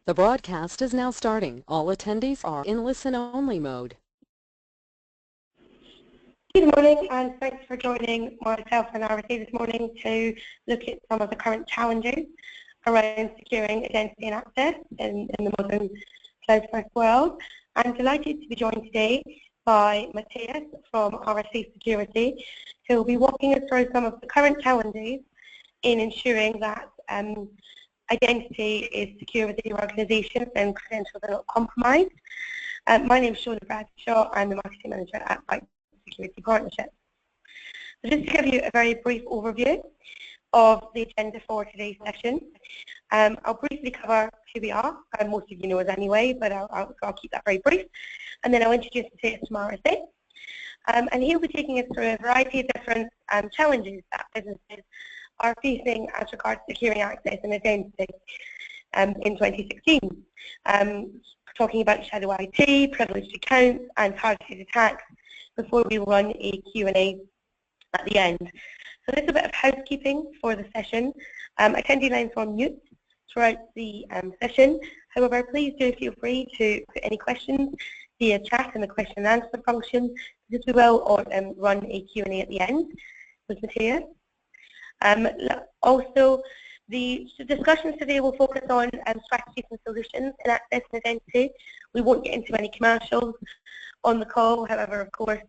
The broadcast is now starting. All attendees are in listen-only mode. Good morning, and thanks for joining myself and RSA this morning to look at some of the current challenges around securing identity and access in the modern cloud-first world. I'm delighted to be joined today by Matthias from RSA Security, who will be walking us through some of the current challenges in ensuring that identity is secure within your organisation and credentials are not compromised. My name is Shona Bradshaw. I'm the marketing manager at Bytes Security Partnership. So just to give you a very brief overview of the agenda for today's session, I'll briefly cover who we are, and most of you know us anyway, but I'll keep that very brief. And then I'll introduce Matthias from RSA. And he'll be taking us through a variety of different challenges that businesses are facing as regards to securing access and identity in 2016. Talking about shadow IT, privileged accounts, and targeted attacks before we run a Q&A at the end. So this is a bit of housekeeping for the session. Attendee lines are on mute throughout the session. However, please do feel free to put any questions via chat in the question and answer function, because we will run a Q&A at the end with Matthias. Also, the discussions today will focus on strategies and solutions in access and identity. We won't get into any commercials on the call. However, of course,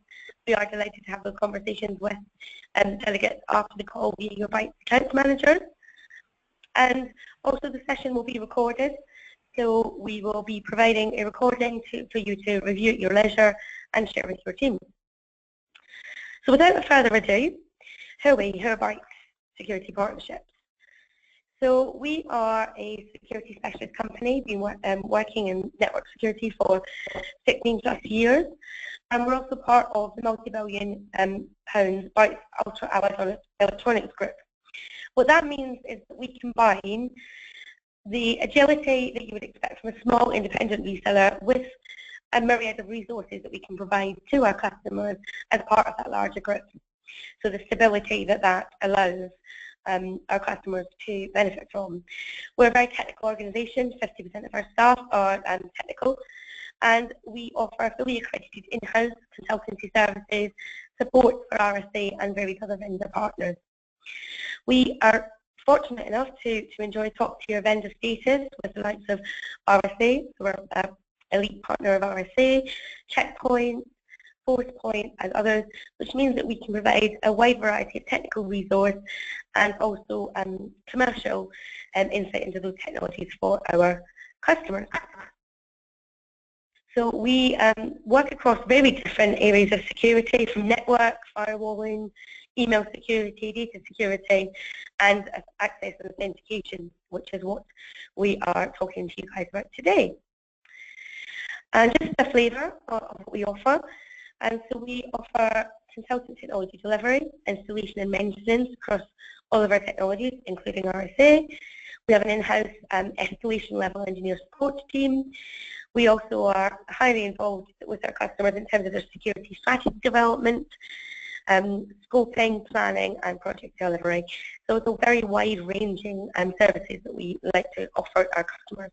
we are delighted to have those conversations with delegates after the call via your Bytes account managers. And also the session will be recorded, so we will be providing a recording for you to review at your leisure and share with your team. So without further ado, who are we? Who are Bytes Security Partnerships? So we are a security specialist company, been working in network security for 16 plus years, and we're also part of the multi-billion pound Bytes Ultra Electronics Group. What that means is that we combine the agility that you would expect from a small independent reseller with a myriad of resources that we can provide to our customers as part of that larger group. So the stability that allows our customers to benefit from. We're a very technical organisation. 50% of our staff are technical, and we offer fully accredited in-house consultancy services, support for RSA and various other vendor partners. We are fortunate enough to enjoy top-tier vendor status with the likes of RSA, so we're an elite partner of RSA, Checkpoint, Forcepoint and others, which means that we can provide a wide variety of technical resource and also commercial insight into those technologies for our customers. So we work across very different areas of security, from network, firewalling, email security, data security, and access and authentication, which is what we are talking to you guys about today. And just a flavour of what we offer. And so we offer consultant technology delivery, installation and maintenance across all of our technologies, including RSA. We have an in-house escalation level engineer support team. We also are highly involved with our customers in terms of their security strategy development, scoping, planning and project delivery. So it's a very wide-ranging services that we like to offer our customers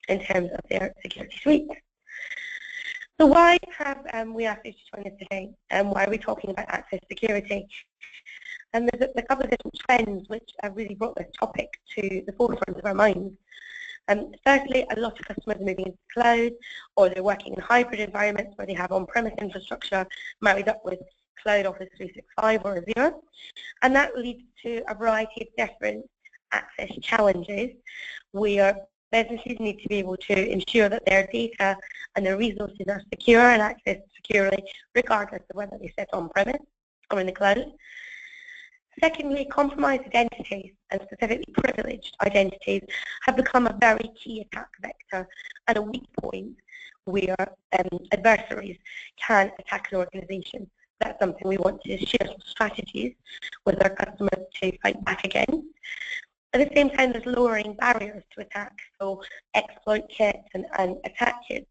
in terms of their security suite. So why have we asked you to join us today, and why are we talking about access security? And there's a couple of different trends which have really brought this topic to the forefront of our minds. Firstly, a lot of customers are moving into the cloud, or they're working in hybrid environments where they have on-premise infrastructure married up with Cloud Office 365 or Azure. And that leads to a variety of different access challenges where businesses need to be able to ensure that their data and their resources are secure and accessed securely, regardless of whether they sit on-premise or in the cloud. Secondly, compromised identities, and specifically privileged identities, have become a very key attack vector and a weak point where adversaries can attack an organisation. That's something we want to share some strategies with our customers to fight back against. At the same time, there's lowering barriers to attack. So exploit kits and attack kits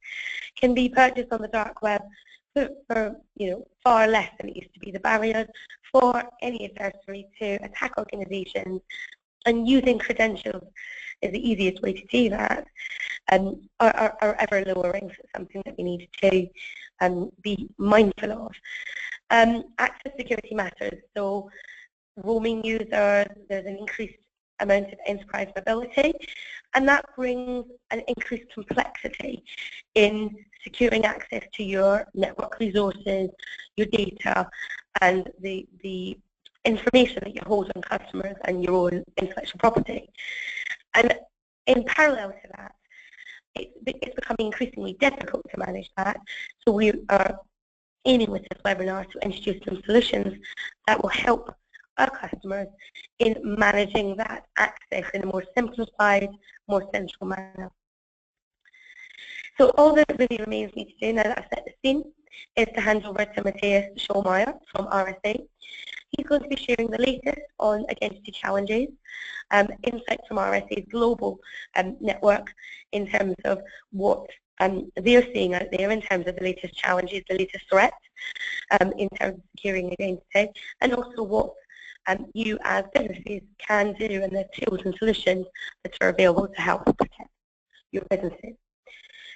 can be purchased on the dark web for far less than it used to be. The barriers for any adversary to attack organisations and using credentials is the easiest way to do that, are ever lowering. So it's something that we need to be mindful of. Access security matters. So roaming users, there's an increased amount of enterprise mobility, and that brings an increased complexity in securing access to your network resources, your data, and the information that you hold on customers and your own intellectual property. And in parallel to that, it's becoming increasingly difficult to manage that. So we are aiming with this webinar to introduce some solutions that will help our customers in managing that access in a more simplified, more central manner. So all that really remains me to do, now that I've set the scene, is to hand over to Matthias Schulmeier from RSA. He's going to be sharing the latest on identity challenges, insights from RSA's global network in terms of what they're seeing out there in terms of the latest challenges, the latest threats in terms of securing identity, and also what you as businesses can do and the tools and solutions that are available to help protect your businesses.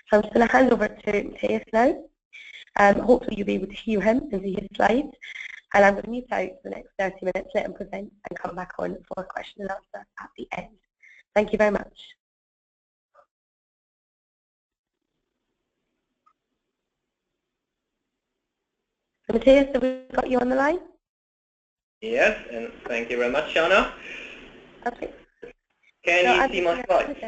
So I'm just going to hand over to Matthias now. Hopefully you'll be able to hear him and see his slides. And I'm going to mute out for the next 30 minutes, let him present, and come back on for a question and answer at the end. Thank you very much. So Matthias, have we got you on the line? Yes, and thank you very much, Shauna. Okay. Can you see my slides?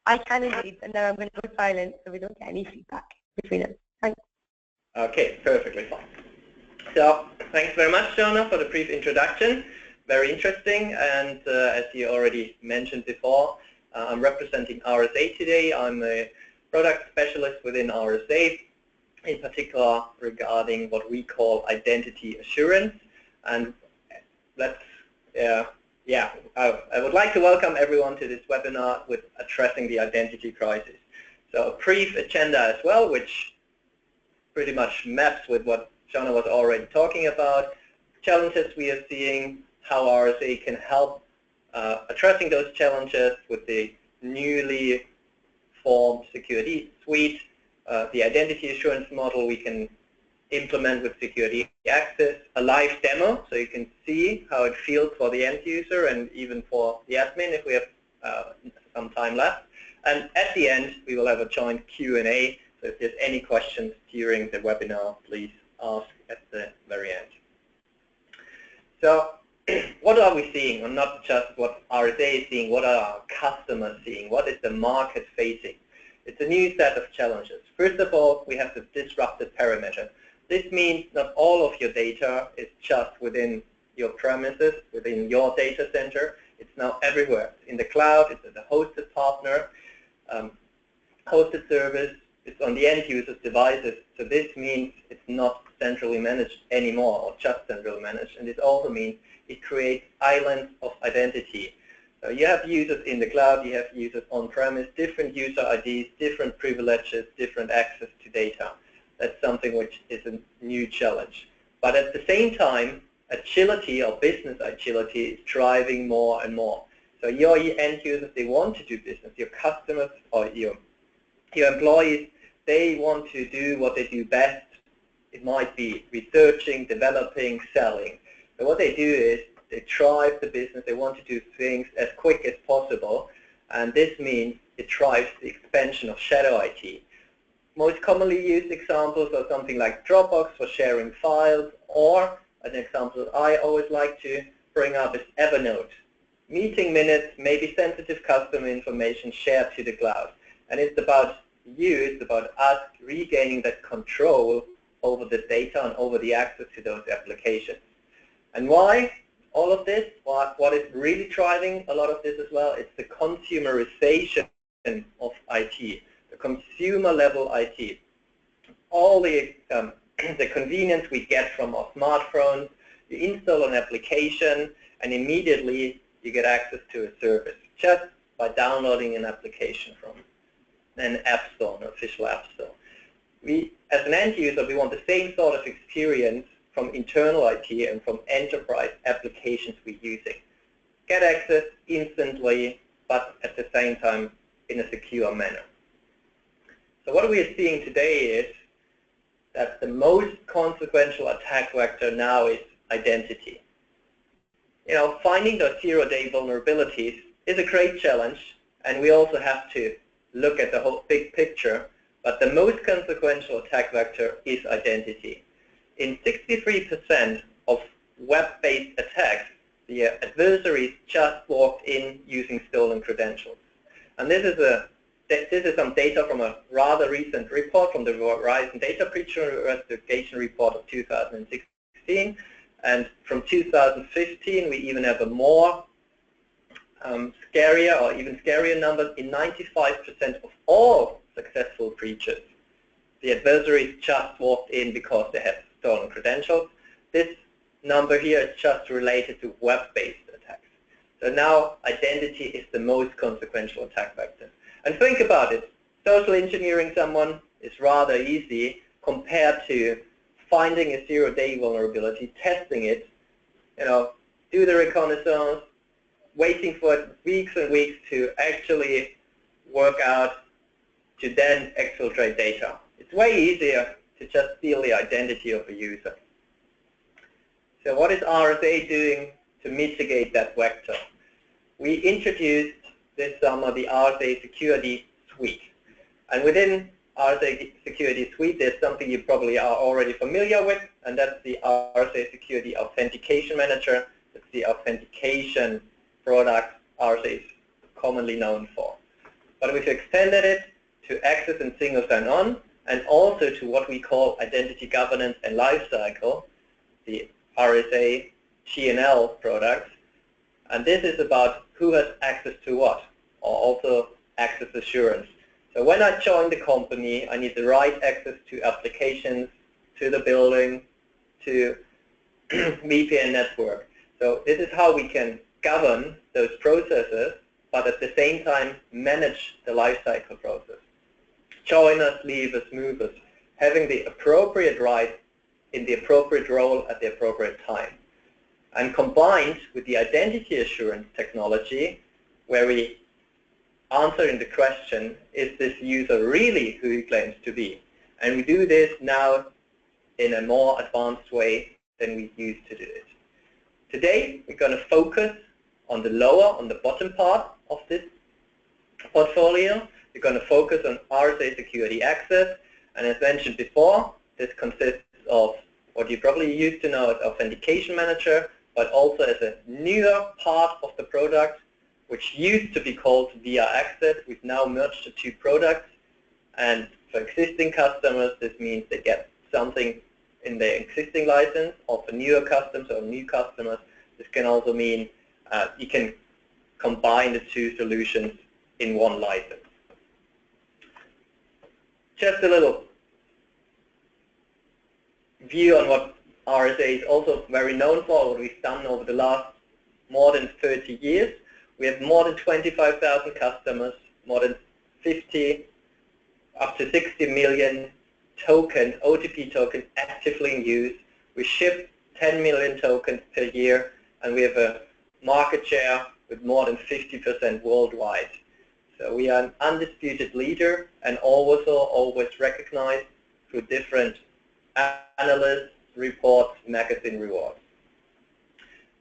I can indeed, and now I'm going to go silent so we don't get any feedback between us. Thanks. Okay, perfectly fine. So, thanks very much, Shauna, for the brief introduction. Very interesting, and as you already mentioned before, I'm representing RSA today. I'm a product specialist within RSA, in particular regarding what we call identity assurance. And let's, I would like to welcome everyone to this webinar with addressing the identity crisis. So a brief agenda as well, which pretty much maps with what Shauna was already talking about, challenges we are seeing, how RSA can help addressing those challenges with the newly formed security suite, the identity assurance model we can implement with security access, a live demo so you can see how it feels for the end user and even for the admin if we have some time left. And at the end, we will have a joint Q&A. So if there's any questions during the webinar, please ask at the very end. So what are we seeing? And not just what RSA is seeing, what are our customers seeing? What is the market facing? It's a new set of challenges. First of all, we have this disrupted perimeter. This means not all of your data is just within your premises, within your data center. It's now everywhere. It's in the cloud, it's at the hosted partner, hosted service, it's on the end user's devices. So this means it's not centrally managed anymore, or just centrally managed. And this also means it creates islands of identity. So you have users in the cloud, you have users on-premise, different user IDs, different privileges, different access to data. That's something which is a new challenge. But at the same time, agility or business agility is driving more and more. So your end users, they want to do business. Your customers or your employees, they want to do what they do best. It might be researching, developing, selling. So what they do is they drive the business. They want to do things as quick as possible. And this means it drives the expansion of shadow IT. Most commonly used examples are something like Dropbox for sharing files, or an example I always like to bring up is Evernote. Meeting minutes, maybe sensitive customer information shared to the cloud. And it's about you, it's about us regaining that control over the data and over the access to those applications. And why all of this? What is really driving a lot of this as well? It's the consumerization of IT. The consumer level IT, all the convenience we get from our smartphones. You install an application and immediately you get access to a service just by downloading an application from an app store, an official app store. We, as an end user, we want the same sort of experience from internal IT and from enterprise applications we're using. Get access instantly, but at the same time in a secure manner. So what we are seeing today is that the most consequential attack vector now is identity. Finding those zero-day vulnerabilities is a great challenge, and we also have to look at the whole big picture, but the most consequential attack vector is identity. In 63% of web-based attacks, the adversaries just walked in using stolen credentials. And this is some data from a rather recent report from the Verizon Data Breach Investigation Report of 2016. And from 2015, we even have a more scarier or even scarier numbers. In 95% of all successful breaches, the adversaries just walked in because they had stolen credentials. This number here is just related to web-based attacks. So now identity is the most consequential attack vector. And think about it. Social engineering someone is rather easy compared to finding a zero-day vulnerability, testing it, do the reconnaissance, waiting for weeks and weeks to actually work out to then exfiltrate data. It's way easier to just steal the identity of a user. So what is RSA doing to mitigate that vector? We introduced this summer the RSA Security Suite. And within RSA Security Suite, there's something you probably are already familiar with, and that's the RSA Security Authentication Manager. It's the authentication product RSA is commonly known for. But we've extended it to access and single sign-on, and also to what we call identity governance and lifecycle, the RSA GNL products. And this is about who has access to what, or also access assurance. So when I join the company, I need the right access to applications, to the building, to VPN network. So this is how we can govern those processes, but at the same time manage the lifecycle process. Join us, leave us, move us, having the appropriate right in the appropriate role at the appropriate time. And combined with the identity assurance technology, where we answering the question, is this user really who he claims to be? And we do this now in a more advanced way than we used to do it. Today, we're going to focus on the bottom part of this portfolio. We're going to focus on RSA Security Access. And as mentioned before, this consists of what you probably used to know as Authentication Manager, but also as a newer part of the product, which used to be called VR Access. We've now merged the two products. And for existing customers, this means they get something in their existing license, or for newer customers or new customers, this can also mean you can combine the two solutions in one license. Just a little view on what RSA is also very known for, what we've done over the last more than 30 years. We have more than 25,000 customers, more than 50, up to 60 million tokens, OTP tokens, actively in use. We ship 10 million tokens per year, and we have a market share with more than 50% worldwide. So we are an undisputed leader, and also always recognized through different analysts, reports, magazine rewards.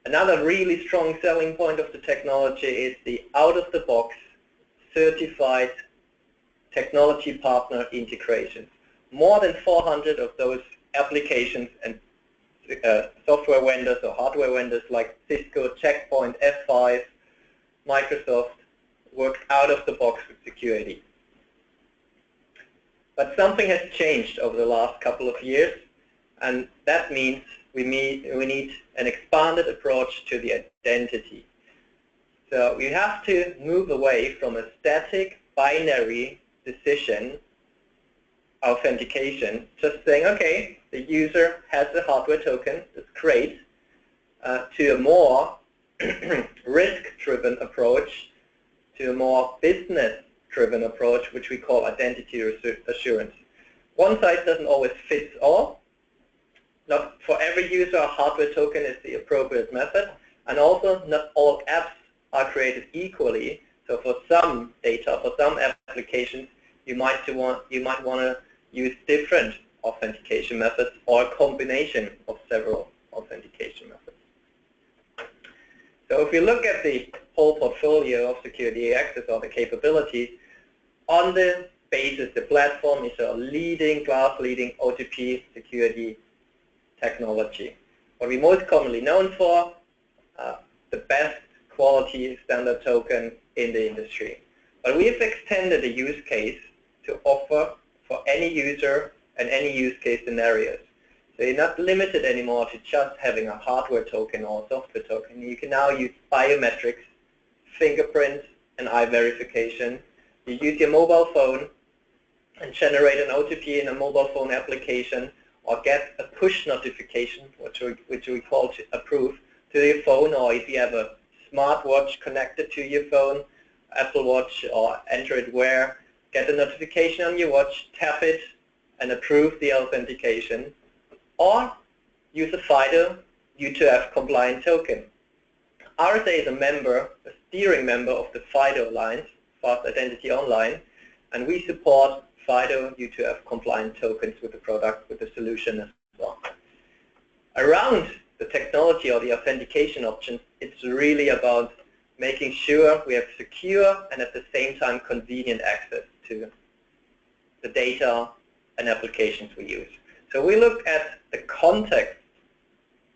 Another really strong selling point of the technology is the out-of-the-box certified technology partner integrations. More than 400 of those applications and software vendors or hardware vendors like Cisco, Checkpoint, F5, Microsoft work out of the box with security. But something has changed over the last couple of years, and that means we need an expanded approach to the identity. So we have to move away from a static binary decision authentication, just saying, okay, the user has a hardware token, that's great, to a more risk-driven approach, to a more business-driven approach, which we call identity assurance. One size doesn't always fit all. Not for every user, a hardware token is the appropriate method, and also not all apps are created equally. So for some data, for some applications, you might want to use different authentication methods or a combination of several authentication methods. So if you look at the whole portfolio of security access or the capabilities, on the basis, the platform is a class-leading OTP security technology. What we're most commonly known for, the best quality standard token in the industry. But we've extended the use case to offer for any user and any use case scenarios. So you're not limited anymore to just having a hardware token or software token. You can now use biometrics, fingerprint, and eye verification. You use your mobile phone and generate an OTP in a mobile phone application, or get a push notification, which we call to approve, to your phone, or if you have a smartwatch connected to your phone, Apple Watch or Android Wear, get a notification on your watch, tap it, and approve the authentication. Or use a FIDO U2F compliant token. RSA is a steering member of the FIDO Alliance, Fast Identity Online, and we support FIDO U2F compliant tokens with the product, with the solution as well. Around the technology or the authentication options, it's really about making sure we have secure and at the same time convenient access to the data and applications we use. So we look at the context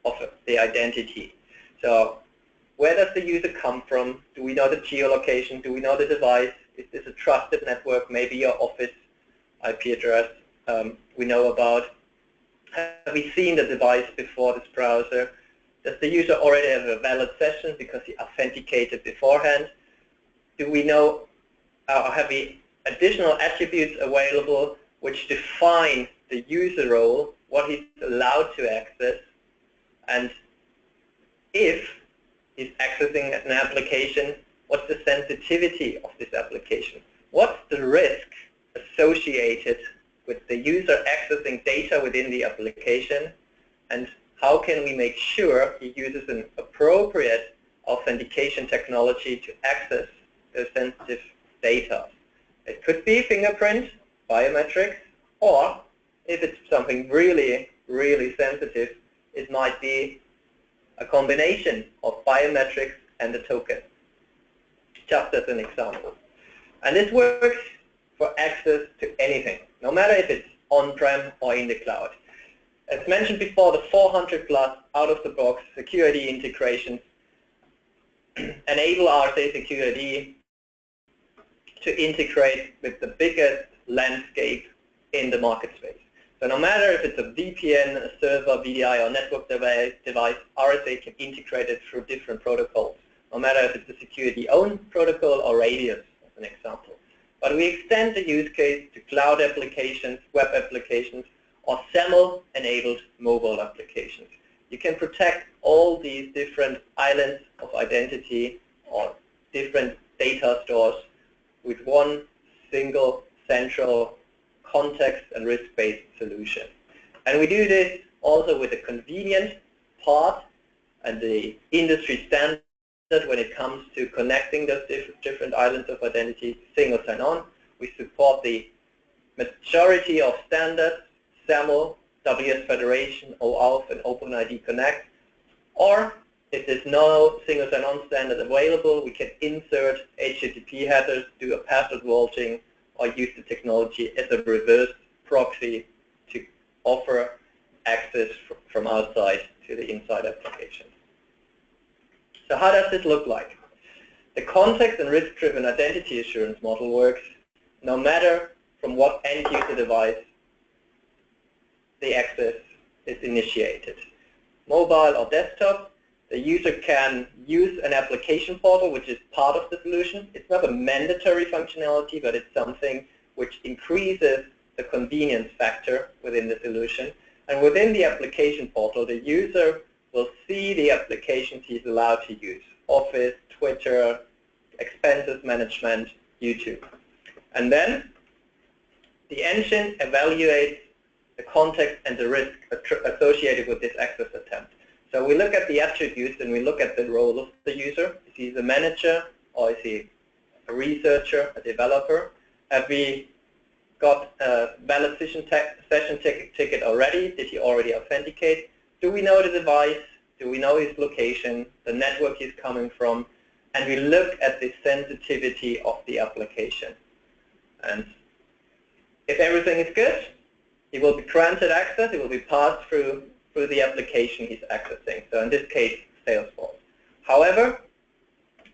of the identity. So where does the user come from? Do we know the geolocation? Do we know the device? Is this a trusted network? Maybe your office IP address we know about. Have we seen the device before this browser? Does the user already have a valid session because he authenticated beforehand? Do we know, have we additional attributes available which define the user role, what he's allowed to access, and if he's accessing an application, what's the sensitivity of this application? What's the risk associated with the user accessing data within the application, and how can we make sure he uses an appropriate authentication technology to access the sensitive data? It could be fingerprint, biometrics, or if it's something really, really sensitive, it might be a combination of biometrics and a token, just as an example. And this works for access to anything, no matter if it's on-prem or in the cloud. As mentioned before, the 400 plus out-of-the-box security integrations enable RSA security to integrate with the biggest landscape in the market space. So no matter if it's a VPN, a server, VDI, or network device, RSA can integrate it through different protocols, no matter if it's a security-owned protocol or Radius, as an example. But we extend the use case to cloud applications, web applications, or SAML-enabled mobile applications. You can protect all these different islands of identity or different data stores with one single central context and risk-based solution. And we do this also with a convenient part and the industry standard when it comes to connecting those different islands of identity, single sign-on. We support the majority of standards, SAML, WS Federation, OAuth, and OpenID Connect. Or if there's no single sign-on standard available, we can insert HTTP headers, do a password vaulting, or use the technology as a reverse proxy to offer access from outside to the inside application. So how does this look like? The context and risk-driven identity assurance model works no matter from what end-user device the access is initiated. Mobile or desktop, the user can use an application portal, which is part of the solution. It's not a mandatory functionality, but it's something which increases the convenience factor within the solution. And within the application portal, the user will see the applications he's allowed to use: Office, Twitter, expenses management, YouTube. And then the engine evaluates the context and the risk associated with this access attempt. So we look at the attributes and we look at the role of the user. Is he the manager, or is he a researcher, a developer? Have we got a valid session ticket already? Did he already authenticate? Do we know the device? Do we know his location, the network he's coming from? And we look at the sensitivity of the application. And if everything is good, he will be granted access. He will be passed through the application he's accessing. So in this case, Salesforce. However,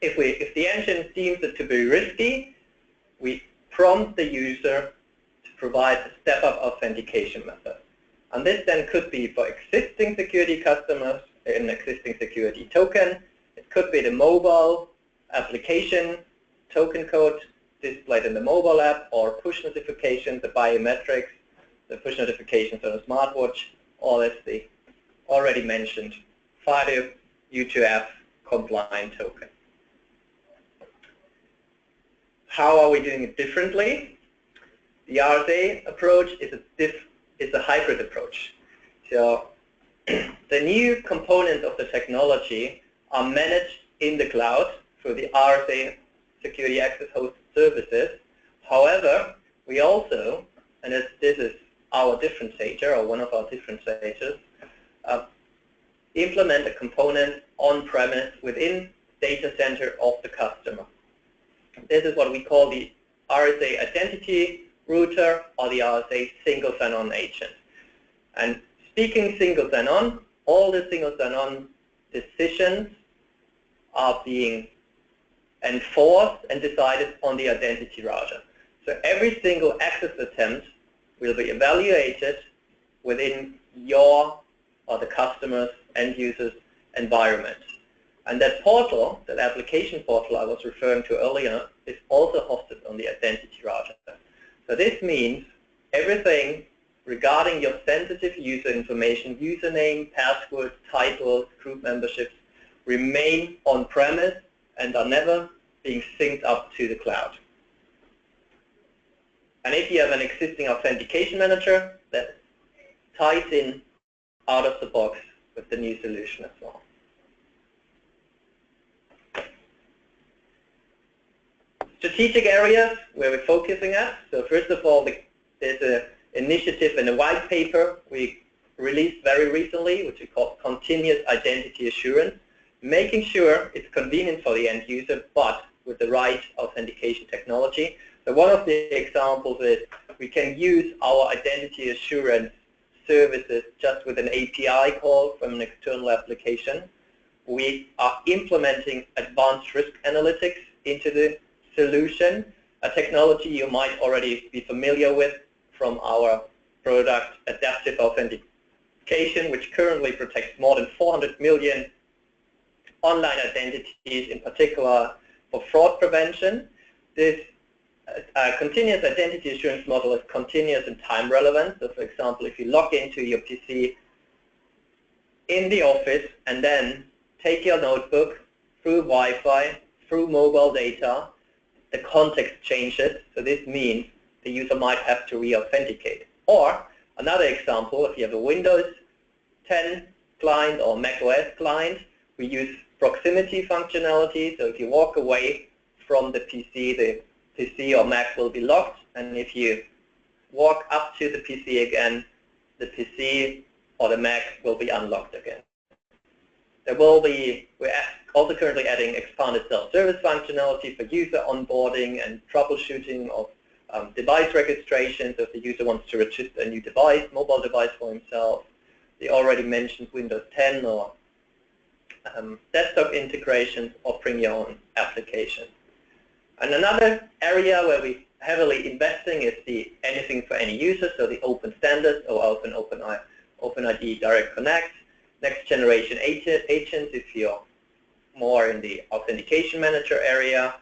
if the engine deems it to be risky, we prompt the user to provide a step-up authentication method. And this then could be for existing security customers, an existing security token. It could be the mobile application token code displayed in the mobile app, or push notifications, the biometrics, the push notifications on a smartwatch, or as the already mentioned FIDO U2F compliant token. How are we doing it differently? The RSA approach is a hybrid approach. So the new components of the technology are managed in the cloud through the RSA security access host services. However, we also, and this is our differentiator, or one of our differentiators, implement a component on-premise within data center of the customer. This is what we call the RSA identity router, or the RSA single sign-on agent. And speaking single sign-on, all the single sign-on decisions are being enforced and decided on the identity router. So every single access attempt will be evaluated within your or the customer's end user's environment. And that portal, that application portal I was referring to earlier, is also hosted on the identity router. So this means everything regarding your sensitive user information, username, password, titles, group memberships, remain on-premise and are never being synced up to the cloud. And if you have an existing authentication manager, that ties in out of the box with the new solution as well. Strategic areas where we're focusing at. So first of all, there's an initiative and a white paper we released very recently, which we call continuous identity assurance, making sure it's convenient for the end user, but with the right authentication technology. So one of the examples is we can use our identity assurance services just with an API call from an external application. We are implementing advanced risk analytics into the solution, a technology you might already be familiar with from our product Adaptive Authentication, which currently protects more than 400 million online identities, in particular for fraud prevention. This continuous identity assurance model is continuous and time relevant. So for example, if you log into your PC in the office and then take your notebook through Wi-Fi, through mobile data, the context changes. So this means the user might have to re-authenticate. Or another example, if you have a Windows 10 client or Mac OS client, we use proximity functionality. So if you walk away from the PC or Mac will be locked, and if you walk up to the PC again, the PC or the Mac will be unlocked again. We're also currently adding expanded self-service functionality for user onboarding and troubleshooting of device registration. So if the user wants to register a new device, mobile device for himself, the already mentioned Windows 10 or desktop integrations, or bring your own application. And another area where we're heavily investing is the anything for any user, so the open standards, or OpenID Direct Connect, next generation agents if you're more in the authentication manager area,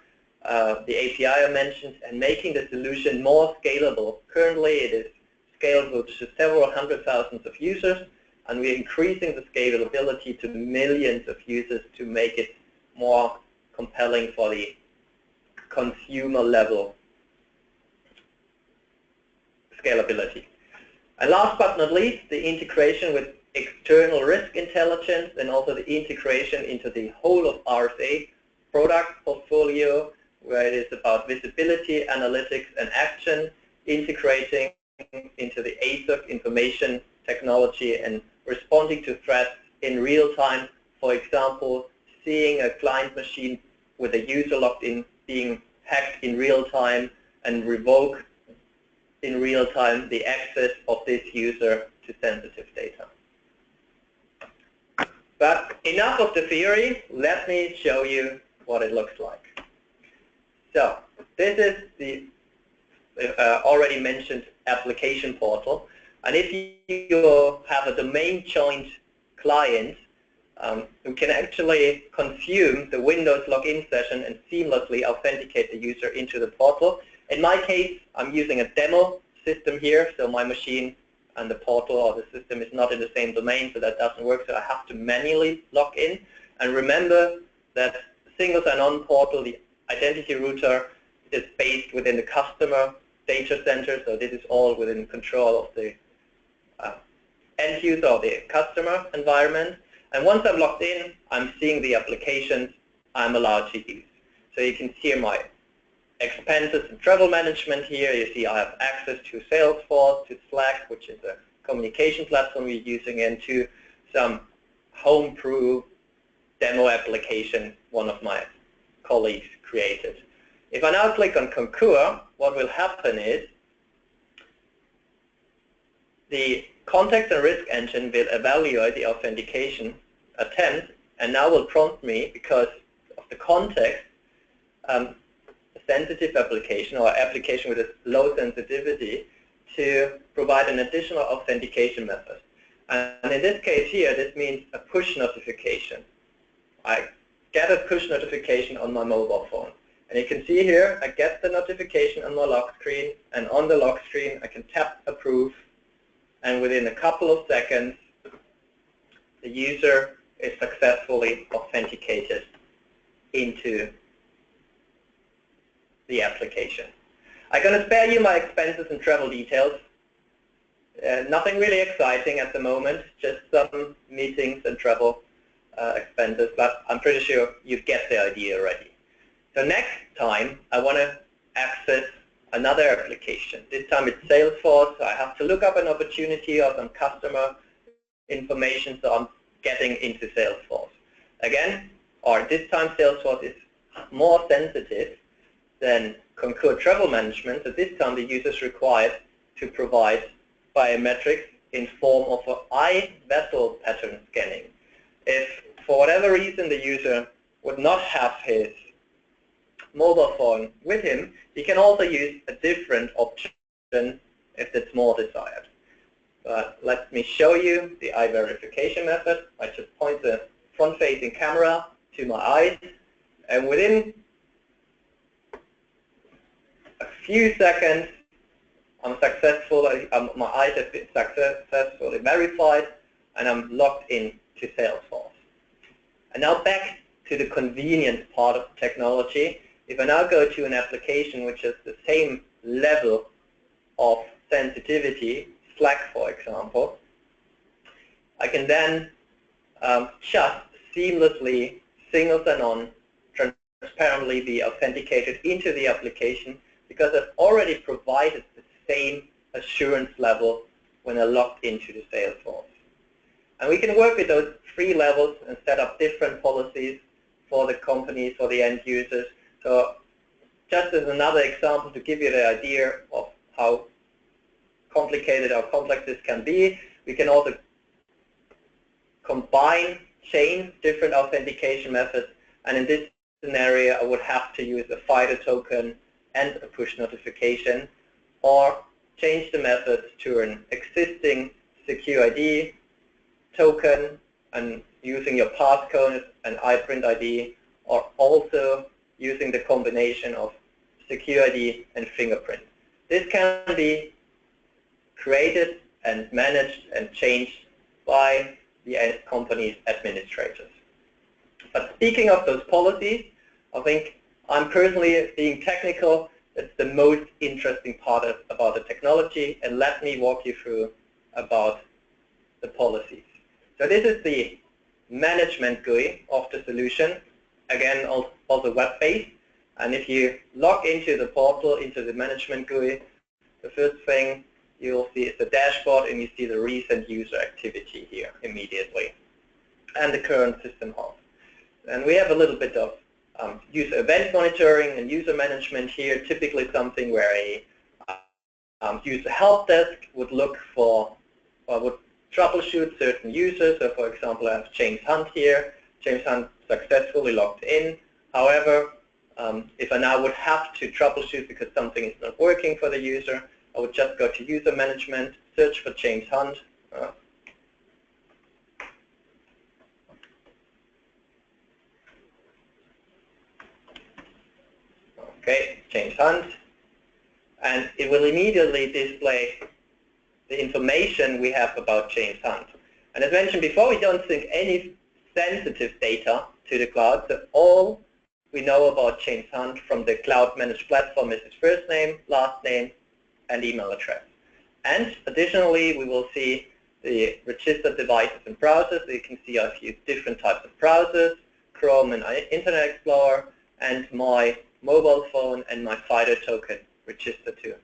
the API I mentioned, and making the solution more scalable. Currently it is scalable to several hundred thousands of users, and we're increasing the scalability to millions of users to make it more compelling for the consumer level scalability. And last but not least, the integration with external risk intelligence, and also the integration into the whole of RSA product portfolio where it is about visibility, analytics, and action, integrating into the ASOC information technology and responding to threats in real time. For example, seeing a client machine with a user logged in being hacked in real time and revoke in real time the access of this user to sensitive data. But enough of the theory, let me show you what it looks like. So this is the already mentioned application portal, and if you have a domain joined client who can actually consume the Windows login session and seamlessly authenticate the user into the portal. In my case, I'm using a demo system here, so my machine and the portal or the system is not in the same domain, so that doesn't work, so I have to manually log in. And remember that single sign-on portal, the identity router, is based within the customer data center, so this is all within control of the end user or the customer environment. And once I'm logged in, I'm seeing the applications I'm allowed to use. So you can see my expenses and travel management here. You see I have access to Salesforce, to Slack, which is a communication platform we're using, and to some homebrew demo application one of my colleagues created. If I now click on Concur, what will happen is the context and risk engine will evaluate the authentication attempt and now will prompt me, because of the context, a sensitive application or application with a low sensitivity, to provide an additional authentication method. And in this case here, this means a push notification. I get a push notification on my mobile phone. And you can see here, I get the notification on my lock screen, and on the lock screen I can tap approve, and within a couple of seconds the user is successfully authenticated into the application. I'm going to spare you my expenses and travel details. Nothing really exciting at the moment, just some meetings and travel expenses, but I'm pretty sure you get the idea already. So next time I want to access another application. This time it's Salesforce, so I have to look up an opportunity or some customer information, so I'm getting into Salesforce. Again, or this time Salesforce is more sensitive than Concur Travel Management, so this time the user is required to provide biometrics in form of an eye vessel pattern scanning. If for whatever reason the user would not have his mobile phone with him, he can also use a different option if it's more desired. But let me show you the eye verification method. I just point the front-facing camera to my eyes, and within a few seconds, my eyes have been successfully verified, and I'm logged in to Salesforce. And now back to the convenience part of the technology. If I now go to an application which has the same level of sensitivity, Slack for example, I can then just seamlessly single sign-on, transparently be authenticated into the application, because I've already provided the same assurance level when I logged into the Salesforce. And we can work with those 3 levels and set up different policies for the companies, for the end users. So just as another example to give you the idea of how complicated or complex this can be, we can also combine, change different authentication methods, and in this scenario I would have to use a FIDO token and a push notification, or change the methods to an existing secure ID token and using your passcode and iPrint ID, or also using the combination of secure ID and fingerprint. This can be created and managed and changed by the company's administrators. But speaking of those policies, I think I'm personally, being technical, it's the most interesting part about the technology, and let me walk you through about the policies. So this is the management GUI of the solution, again also web-based, And if you log into the portal, into the management GUI, the first thing you'll see is the dashboard, and you see the recent user activity here immediately, and the current system health. And we have a little bit of user event monitoring and user management here, typically something where a user help desk would look for, or would troubleshoot certain users. So for example, I have James Hunt here. James Hunt successfully logged in. However, if I now would have to troubleshoot because something is not working for the user, I would just go to user management, search for James Hunt. Okay, James Hunt. And it will immediately display the information we have about James Hunt. And as mentioned before, we don't sync any sensitive data to the cloud. So all we know about James Hunt from the cloud managed platform is his first name, last name, and email address. And additionally, we will see the registered devices and browsers. So you can see I've used different types of browsers, Chrome and Internet Explorer, and my mobile phone and my FIDO token registered to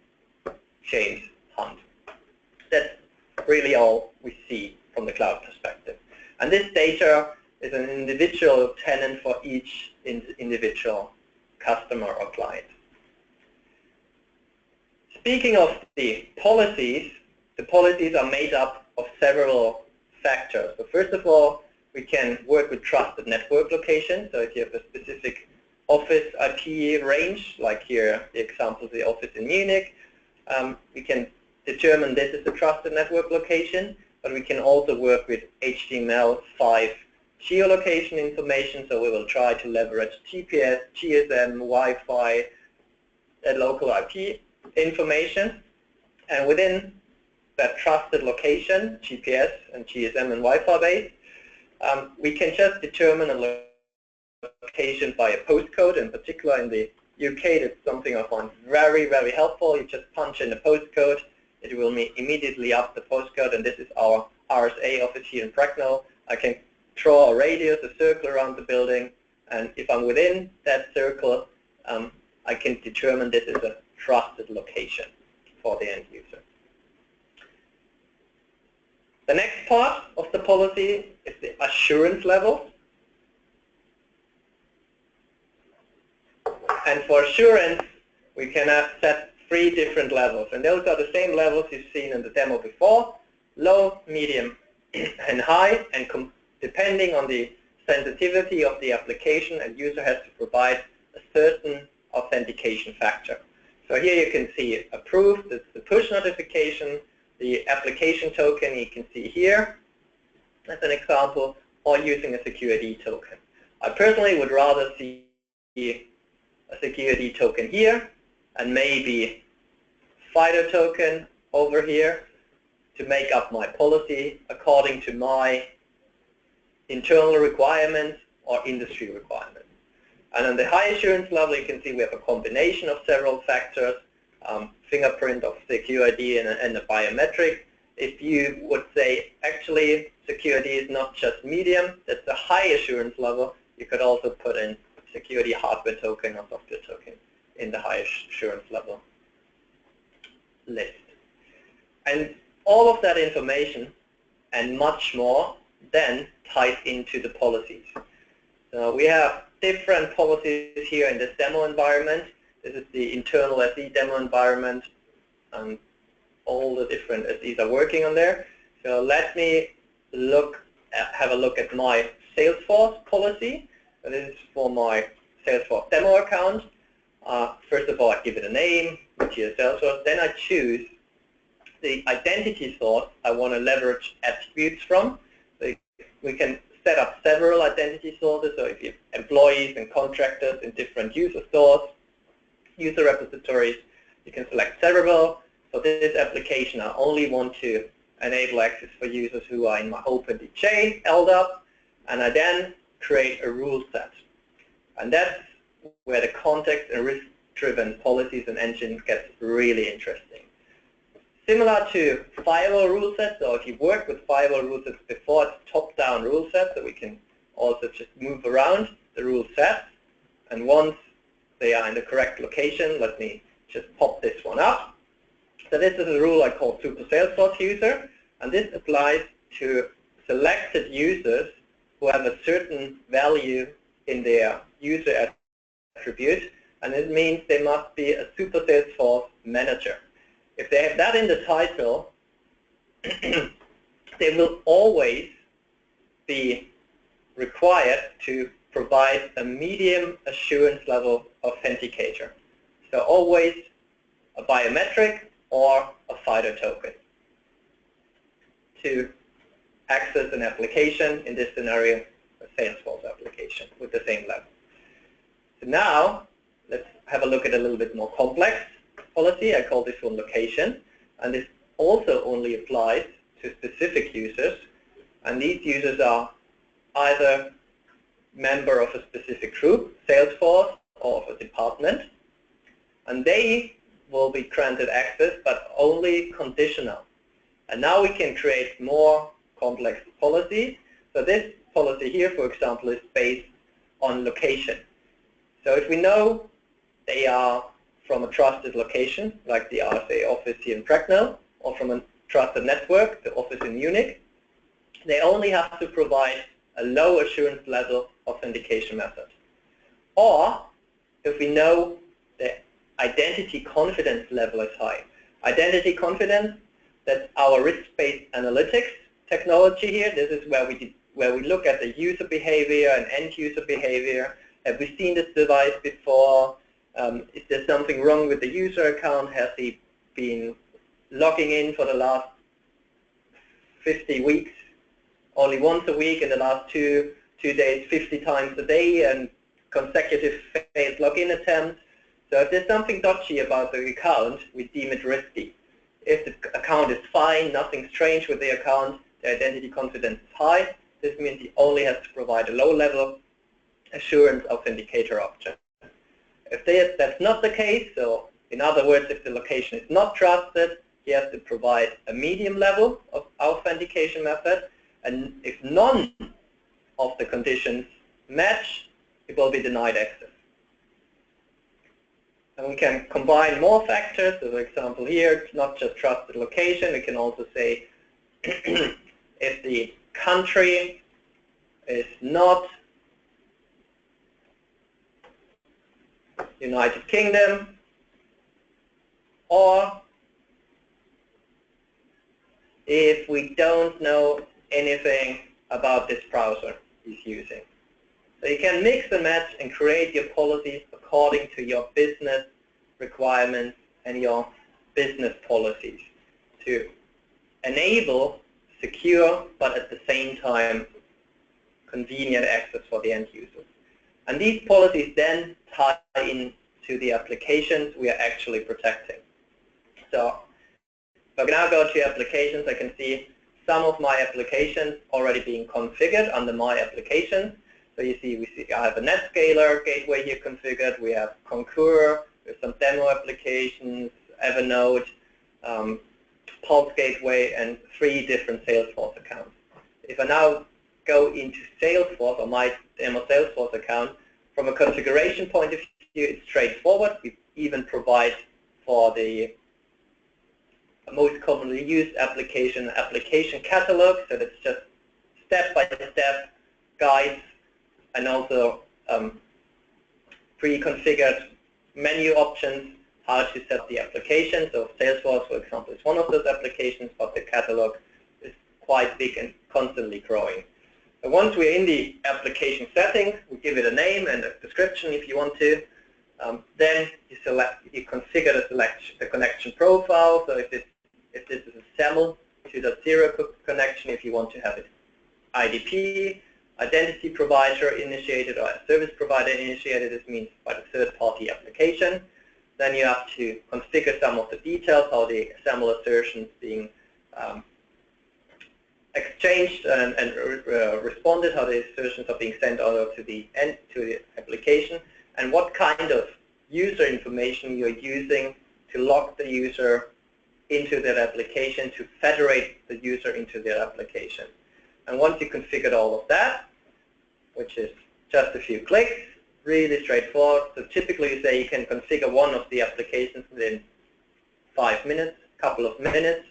James Hunt. That's really all we see from the cloud perspective. And this data is an individual tenant for each individual customer or client. Speaking of the policies are made up of several factors. So first of all, we can work with trusted network locations. So if you have a specific office IP range, like here the example of the office in Munich, we can determine this is a trusted network location, but we can also work with HTML5 geolocation information. So we will try to leverage GPS, GSM, Wi-Fi, and local IP information. And within that trusted location, GPS and GSM and Wi-Fi based, we can just determine a location by a postcode. In particular in the UK, that's something I find very, very helpful. You just punch in the postcode, it will immediately up the postcode, and this is our RSA office here in Bracknell. I can draw a radius, a circle around the building, and if I'm within that circle, I can determine this is a trusted location for the end user. The next part of the policy is the assurance level. And for assurance, we can set 3 different levels. And those are the same levels you've seen in the demo before: low, medium, and high. And depending on the sensitivity of the application, a user has to provide a certain authentication factor. So here you can see approved, that's the push notification, the application token you can see here as an example, or using a security token. I personally would rather see a security token here and maybe FIDO token over here to make up my policy according to my internal requirements or industry requirements. And on the high assurance level, you can see we have a combination of several factors, fingerprint of secure ID and a biometric. If you would say, actually, security is not just medium, that's the high assurance level, you could also put in security hardware token or software token in the high assurance level list. And all of that information and much more then ties into the policies. So we have different policies here in this demo environment. This is the internal SE demo environment, and all the different SEs are working on there. So let me have a look at my Salesforce policy. So this is for my Salesforce demo account. First of all, I give it a name, which is Salesforce. Then I choose the identity source I want to leverage attributes from. So we can set up several identity sources. So if you have employees and contractors in different user stores, user repositories, you can select several. For this application, I only want to enable access for users who are in my OpenDJ LDAP, and I then create a rule set. And that's where the context and risk-driven policies and engines get really interesting. Similar to firewall rule sets, so if you've worked with firewall rule sets before, it's top-down rule sets, so we can also just move around the rule sets. And once they are in the correct location. Let me just pop this one up. So this is a rule I call super Salesforce user, and this applies to selected users who have a certain value in their user attribute, and it means they must be a super Salesforce manager. If they have that in the title, they will always be required to provide a medium assurance level authenticator. So always a biometric or a FIDO token to access an application, in this scenario, a Salesforce application with the same level. So now, let's have a look at a little bit more complex policy. I call this one location, and this also only applies to specific users, and these users are either member of a specific group, Salesforce, or of a department, and they will be granted access, but only conditional. And now we can create more complex policies. So this policy here, for example, is based on location. So if we know they are from a trusted location, like the RSA office here in Bracknell, or from a trusted network, the office in Munich, they only have to provide a low assurance level authentication method. Or if we know the identity confidence level is high. Identity confidence, that's our risk-based analytics technology here. This is where we look at the user behavior and end user behavior. Have we seen this device before? Is there something wrong with the user account? Has he been logging in for the last 50 weeks, only once a week in the last two days, 50 times a day, and consecutive failed login attempts? So if there's something dodgy about the account, we deem it risky. If the account is fine, nothing strange with the account, the identity confidence is high, this means he only has to provide a low-level assurance authenticator option. If that's not the case, so in other words, if the location is not trusted, he has to provide a medium level of authentication method, and if none of the conditions match, it will be denied access. And we can combine more factors. So for example here, it's not just trusted location. We can also say if the country is not United Kingdom, or if we don't know anything about this browser he's using. So you can mix and match and create your policies according to your business requirements and your business policies to enable secure, but at the same time convenient access for the end users. And these policies then tie into the applications we are actually protecting. So if I now go to applications, I can see some of my applications already being configured under my applications. So you see, I have a NetScaler gateway here configured. We have Concur, there's some demo applications, Evernote, Pulse Gateway, and 3 different Salesforce accounts. If I now go into Salesforce, or my demo Salesforce account, from a configuration point of view, it's straightforward. We even provide for the most commonly used application catalog, so that's just step-by-step guides, and also pre-configured menu options, how to set the application. So Salesforce, for example, is one of those applications, but the catalog is quite big and constantly growing. So once we're in the application settings, we give it a name and a description if you want to. Then you configure the connection profile. So if this is a SAML 2.0 connection, if you want to have it IDP, identity provider initiated, or service provider initiated, this means by the third-party application. Then you have to configure some of the details, how the SAML assertions being exchanged and responded, how the assertions are being sent over to the application, and what kind of user information you're using to log the user into that application, to federate the user into their application. And once you configured all of that, which is just a few clicks, really straightforward. So typically, say you can configure one of the applications within 5 minutes, couple of minutes.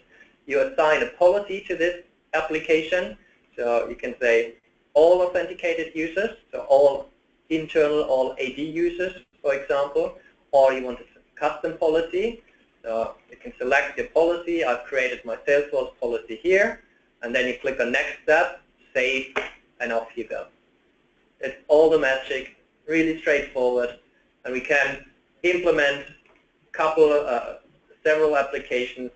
You assign a policy to this application. So you can say all authenticated users, so all internal, all AD users, for example, or you want a custom policy. So you can select your policy. I've created my Salesforce policy here, and then you click on Next Step, Save, and off you go. It's all the magic, really straightforward, and we can implement several applications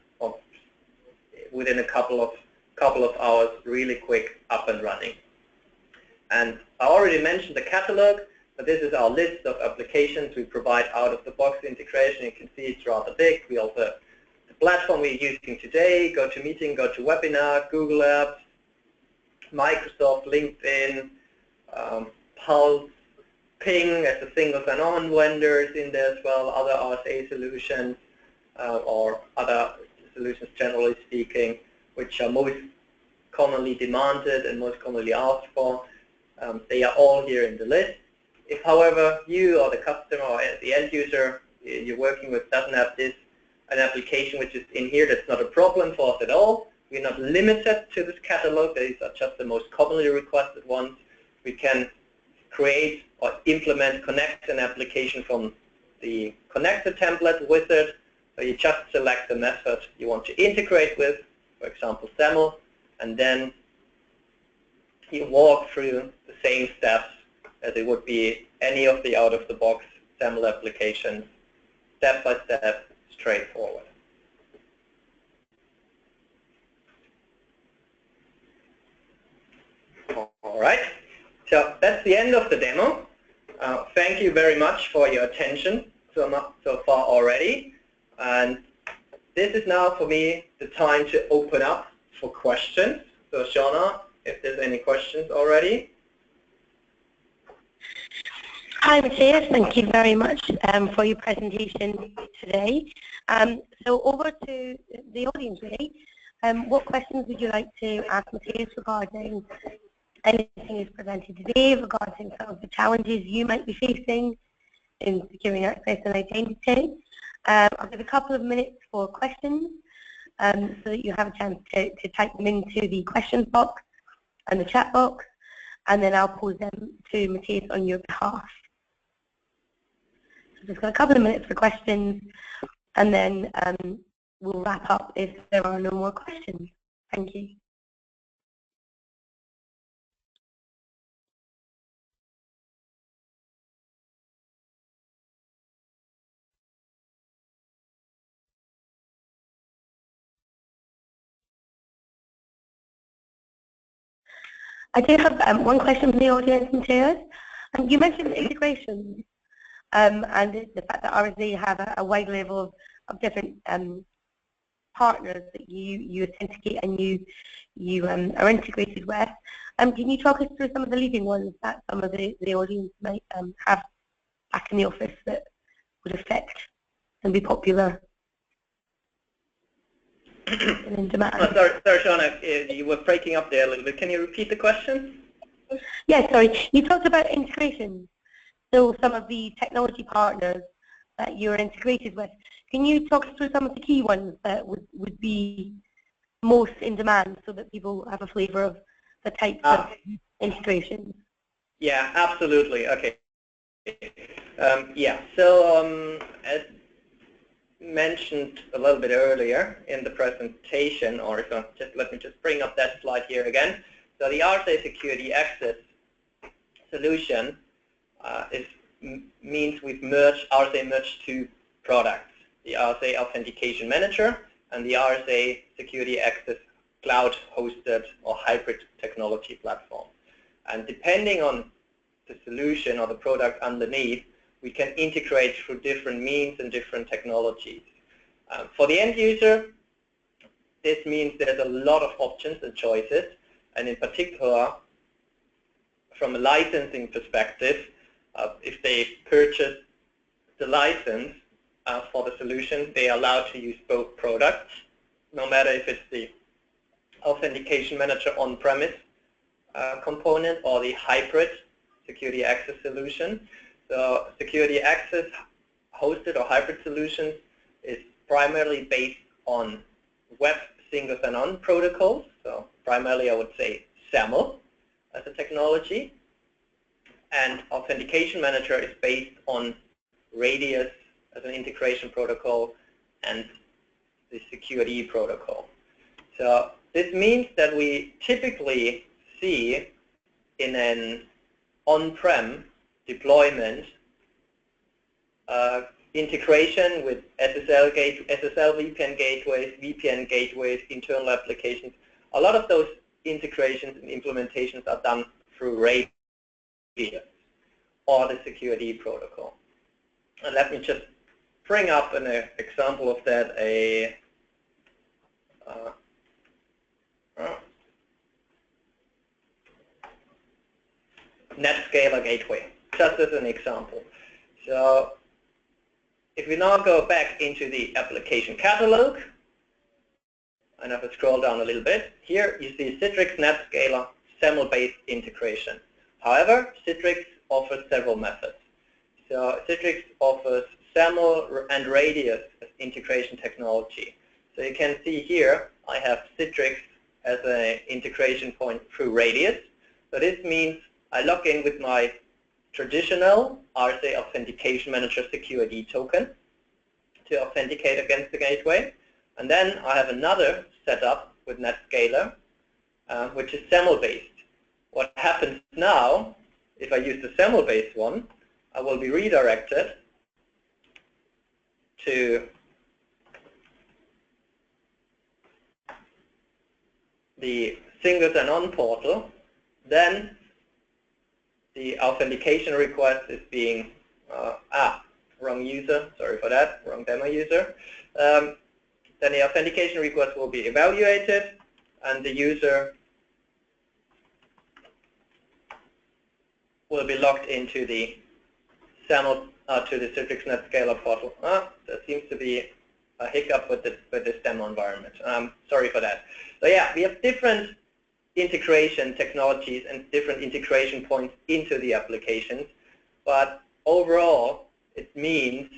within a couple of hours, really quick, up and running. And I already mentioned the catalog, but this is our list of applications we provide out-of-the-box integration. You can see it's rather big. We also, the platform we're using today, GoToMeeting, GoToWebinar, Google Apps, Microsoft, LinkedIn, Pulse, Ping as a single sign-on vendor is in there as well, other RSA solutions or other solutions generally speaking, which are most commonly demanded and most commonly asked for. They are all here in the list. If, however, you or the customer or the end user you're working with doesn't have an application which is in here, that's not a problem for us at all. We're not limited to this catalog. These are just the most commonly requested ones. We can create or implement, connect an application from the connector template wizard. So you just select the method you want to integrate with, for example, SAML, and then you walk through the same steps as it would be any of the out-of-the-box SAML applications, step by step, straightforward. All right, so that's the end of the demo. Thank you very much for your attention so far already. And this is now for me the time to open up for questions. So Shauna, if there's any questions already. Hi Matthias, thank you very much for your presentation today. So over to the audience really. What questions would you like to ask Matthias regarding anything he's presented today, regarding some of the challenges you might be facing in securing access and identity? I'll give a couple of minutes for questions so that you have a chance to type them into the questions box and the chat box, and then I'll pose them to Matthias on your behalf. So just got a couple of minutes for questions, and then we'll wrap up if there are no more questions. Thank you. I do have one question from the audience, Matthias. You mentioned integration and the fact that RSA have a wide level of different partners that you authenticate and you are integrated with. Can you talk us through some of the leading ones that some of the audience might have back in the office that would affect and be popular? In demand. Sorry, Shauna, you were breaking up there a little bit. Can you repeat the question? Yeah, sorry. You talked about integration. So some of the technology partners that you're integrated with. Can you talk us through some of the key ones that would be most in demand so that people have a flavor of the types of integration? Yeah, absolutely. Okay. Yeah, so as mentioned a little bit earlier in the presentation, or so let me just bring up that slide here again. So the RSA security access solution means we've RSA merged two products, the RSA Authentication Manager and the RSA Security Access cloud-hosted or hybrid technology platform. And depending on the solution or the product underneath, we can integrate through different means and different technologies. For the end user, this means there's a lot of options and choices, and in particular, from a licensing perspective, if they purchase the license for the solution, they are allowed to use both products, no matter if it's the Authentication Manager on-premise component or the hybrid security access solution. So security access hosted or hybrid solutions is primarily based on web single sign-on protocols. So primarily I would say SAML as a technology. And authentication manager is based on Radius as an integration protocol and the security protocol. So this means that we typically see in an on-prem deployment integration with SSL VPN gateways, internal applications. A lot of those integrations and implementations are done through Radius or the security protocol. And let me just bring up an example of that, a NetScaler gateway, just as an example. So if we now go back into the application catalog, and if I scroll down a little bit, here you see Citrix NetScaler SAML-based integration. However, Citrix offers several methods. So Citrix offers SAML and Radius as integration technology. So you can see here I have Citrix as an integration point through Radius. So this means I log in with my traditional RSA authentication manager security token to authenticate against the gateway. And then I have another setup with NetScaler, which is SAML-based. What happens now, if I use the SAML-based one, I will be redirected to the single sign-on portal. Then the authentication request is being, wrong user, sorry for that, wrong demo user. Then the authentication request will be evaluated, and the user will be logged into the SAML, to the Citrix NetScaler portal. There seems to be a hiccup with this demo environment. Sorry for that. So yeah, we have different integration technologies and different integration points into the applications, but overall it means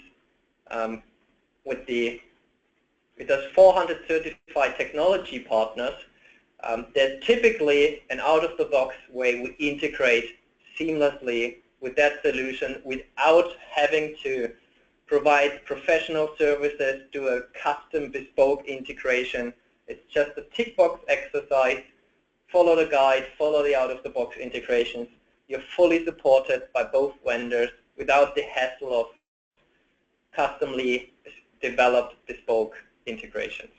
with those 400 certified technology partners, there's typically an out-of-the-box way we integrate seamlessly with that solution without having to provide professional services, do a custom bespoke integration. It's just a tick box exercise. Follow the guide, follow the out-of-the-box integrations. You're fully supported by both vendors without the hassle of customly developed bespoke integrations.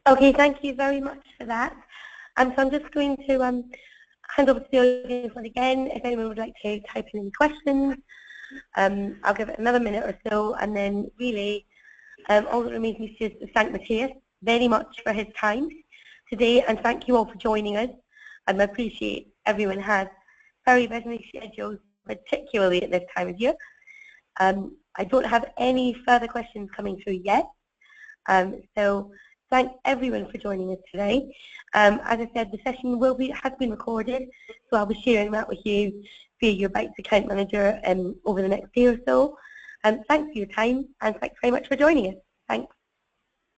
Okay, thank you very much for that. So I'm just going to hand over to the audience once again. If anyone would like to type in any questions, I'll give it another minute or so, and then really all that remains is just to thank Matthias very much for his time today, and thank you all for joining us. I appreciate everyone has very busy schedules, particularly at this time of year. I don't have any further questions coming through yet, so thank everyone for joining us today. As I said, the session has been recorded, so I'll be sharing that with you via your Bytes account manager over the next day or so. Thanks for your time, and thanks very much for joining us. Thanks.